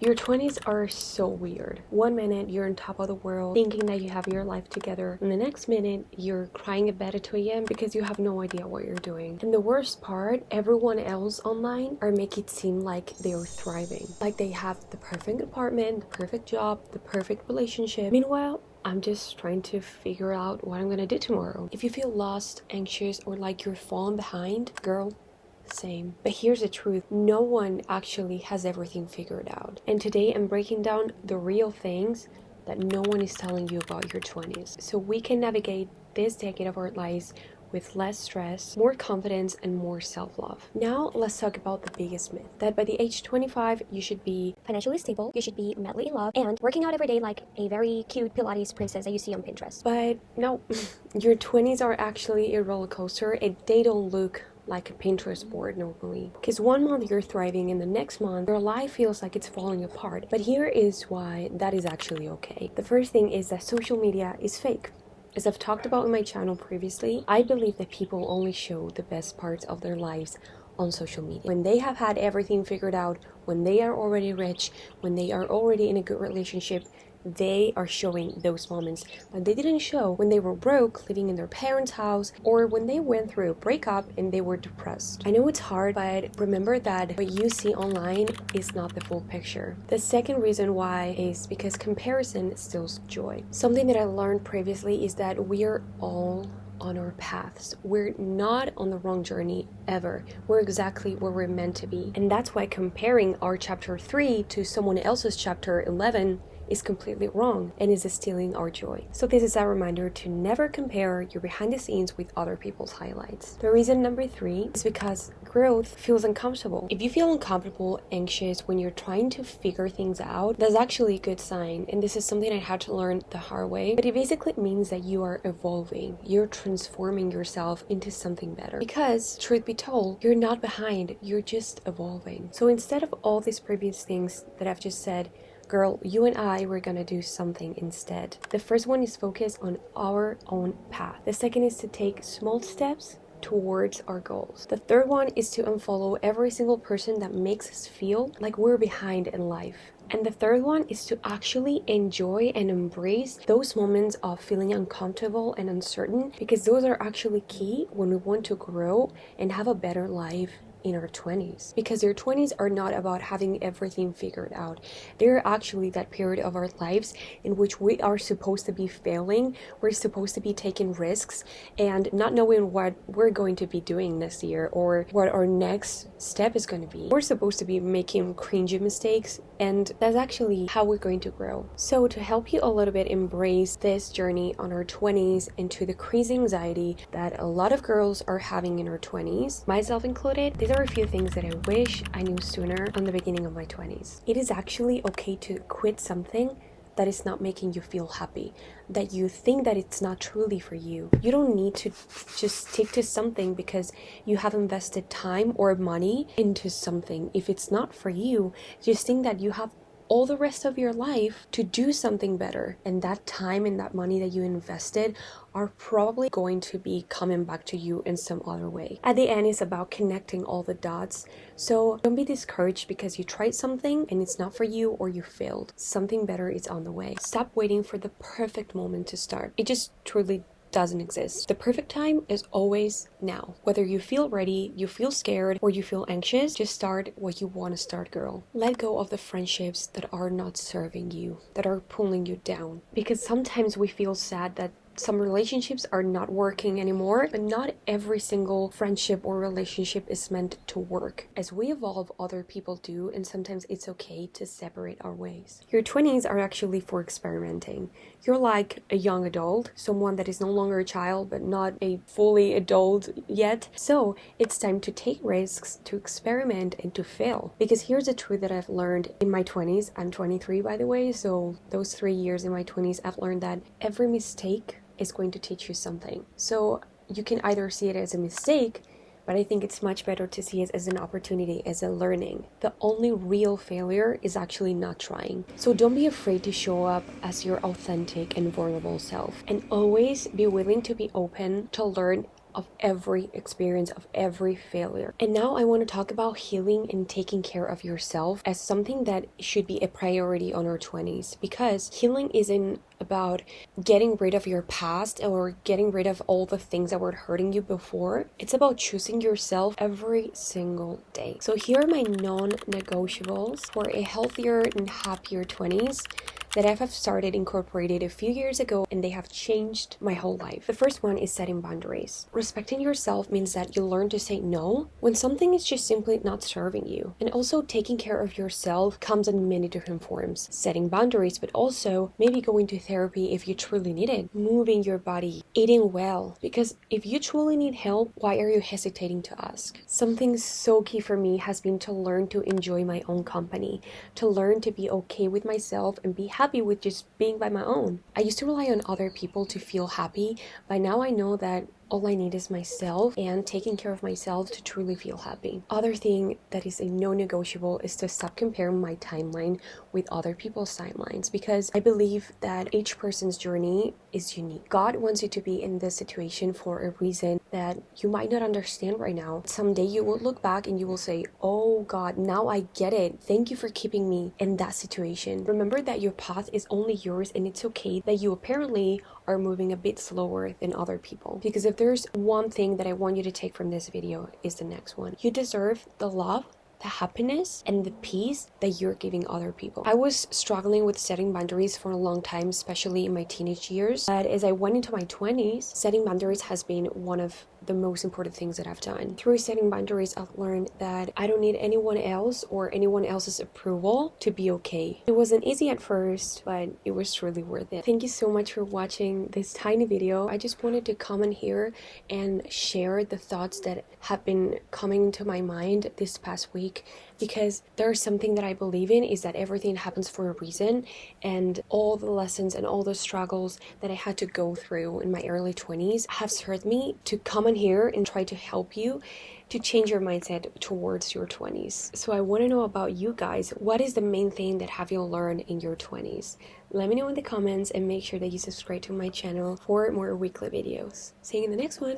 Your 20s are so weird. One minute you're on top of the world, thinking that you have your life together, and the next minute you're crying at bed at 2 a.m. because you have no idea what you're doing. And the worst part, everyone else online are making it seem like they're thriving. Like they have the perfect apartment, the perfect job, the perfect relationship. Meanwhile, I'm just trying to figure out what I'm gonna do tomorrow. If you feel lost, anxious, or like you're falling behind, girl, same. But here's the truth, no one actually has everything figured out. And today I'm breaking down the real things that no one is telling you about your 20s. So we can navigate this decade of our lives with less stress, more confidence, and more self-love. Now let's talk about the biggest myth, that by the age 25 you should be financially stable, you should be madly in love, and working out every day like a very cute Pilates princess that you see on Pinterest. But no, your 20s are actually a roller coaster and they don't look like a Pinterest board normally. Because one month you're thriving and the next month your life feels like it's falling apart. But here is why that is actually okay. The first thing is that social media is fake. As I've talked about in my channel previously, I believe that people only show the best parts of their lives on social media. When they have had everything figured out, when they are already rich, when they are already in a good relationship, they are showing those moments that they didn't show when they were broke, living in their parents' house, or when they went through a breakup and they were depressed. I know it's hard, but remember that what you see online is not the full picture. The second reason why is because comparison steals joy. Something that I learned previously is that we're all on our paths. We're not on the wrong journey ever. We're exactly where we're meant to be. And that's why comparing our chapter 3 to someone else's chapter 11 is completely wrong and is stealing our joy. So this is a reminder to never compare your behind the scenes with other people's highlights. The reason number 3 is because growth feels uncomfortable. If you feel uncomfortable, anxious when you're trying to figure things out, that's actually a good sign. And this is something I had to learn the hard way. But it basically means that you are evolving. You're transforming yourself into something better. Because, truth be told, you're not behind. You're just evolving. So instead of all these previous things that I've just said, girl, you and I, we're gonna do something instead. The first one is focus on our own path. The second is to take small steps towards our goals. The third one is to unfollow every single person that makes us feel like we're behind in life. And the third one is to actually enjoy and embrace those moments of feeling uncomfortable and uncertain, because those are actually key when we want to grow and have a better life in our 20s. Because your 20s are not about having everything figured out. They're actually that period of our lives in which we are supposed to be failing, we're supposed to be taking risks and not knowing what we're going to be doing this year or what our next step is going to be. We're supposed to be making cringy mistakes, and that's actually how we're going to grow. So to help you a little bit embrace this journey on our 20s into the crazy anxiety that a lot of girls are having in our 20s, myself included, these are a few things that I wish I knew sooner on the beginning of my 20s. It is actually okay to quit something that is not making you feel happy, that you think that it's not truly for you. You don't need to just stick to something because you have invested time or money into something. If it's not for you, just think that you have all the rest of your life to do something better, and that time and that money that you invested are probably going to be coming back to you in some other way. At the end, it's about connecting all the dots. So don't be discouraged because you tried something and it's not for you or you failed. Something better is on the way. Stop waiting for the perfect moment to start. It just truly doesn't exist. The perfect time is always now. Whether you feel ready, you feel scared, or you feel anxious, just start what you want to start, girl. Let go of the friendships that are not serving you, that are pulling you down. Because sometimes we feel sad that some relationships are not working anymore, but not every single friendship or relationship is meant to work. As we evolve, other people do, and sometimes it's okay to separate our ways. Your 20s are actually for experimenting. You're like a young adult, someone that is no longer a child, but not a fully adult yet. So it's time to take risks, to experiment, and to fail. Because here's the truth that I've learned in my 20s. I'm 23, by the way, so those 3 years in my 20s, I've learned that every mistake is going to teach you something. So you can either see it as a mistake, but I think it's much better to see it as an opportunity, as a learning. The only real failure is actually not trying. So don't be afraid to show up as your authentic and vulnerable self. And always be willing to be open to learn of every experience, of every failure. And now I want to talk about healing and taking care of yourself as something that should be a priority on our 20s, because healing isn't about getting rid of your past or getting rid of all the things that were hurting you before. It's about choosing yourself every single day. So here are my non-negotiables for a healthier and happier 20s that I have started incorporated a few years ago, and they have changed my whole life. The first one is setting boundaries. Respecting yourself means that you learn to say no when something is just simply not serving you. And also taking care of yourself comes in many different forms. Setting boundaries, but also maybe going to therapy if you truly need it. Moving your body, eating well. Because if you truly need help, why are you hesitating to ask? Something so key for me has been to learn to enjoy my own company, to learn to be okay with myself and be happy with just being by my own. I used to rely on other people to feel happy, but now I know that all I need is myself and taking care of myself to truly feel happy. Other thing that is a non-negotiable is to stop comparing my timeline with other people's timelines, because I believe that each person's journey is unique. God wants you to be in this situation for a reason that you might not understand right now. Someday you will look back and you will say, oh God, now I get it. Thank you for keeping me in that situation. Remember that your path is only yours, and it's okay that you apparently are moving a bit slower than other people. Because if there's one thing that I want you to take from this video, is the next one. You deserve the love, the happiness, and the peace that you're giving other people. I was struggling with setting boundaries for a long time, especially in my teenage years. But as I went into my 20s, setting boundaries has been one of the most important things that I've done. Through setting boundaries, I've learned that I don't need anyone else or anyone else's approval to be okay. It wasn't easy at first, but it was truly worth it. Thank you so much for watching this tiny video. I just wanted to comment here and share the thoughts that have been coming to my mind this past week, because there's something that I believe in, is that everything happens for a reason, and all the lessons and all the struggles that I had to go through in my early 20s have served me to come in here and try to help you to change your mindset towards your 20s. So I want to know about you guys. What is the main thing that have you learned in your 20s? Let me know in the comments, and make sure that you subscribe to my channel for more weekly videos. See you in the next one.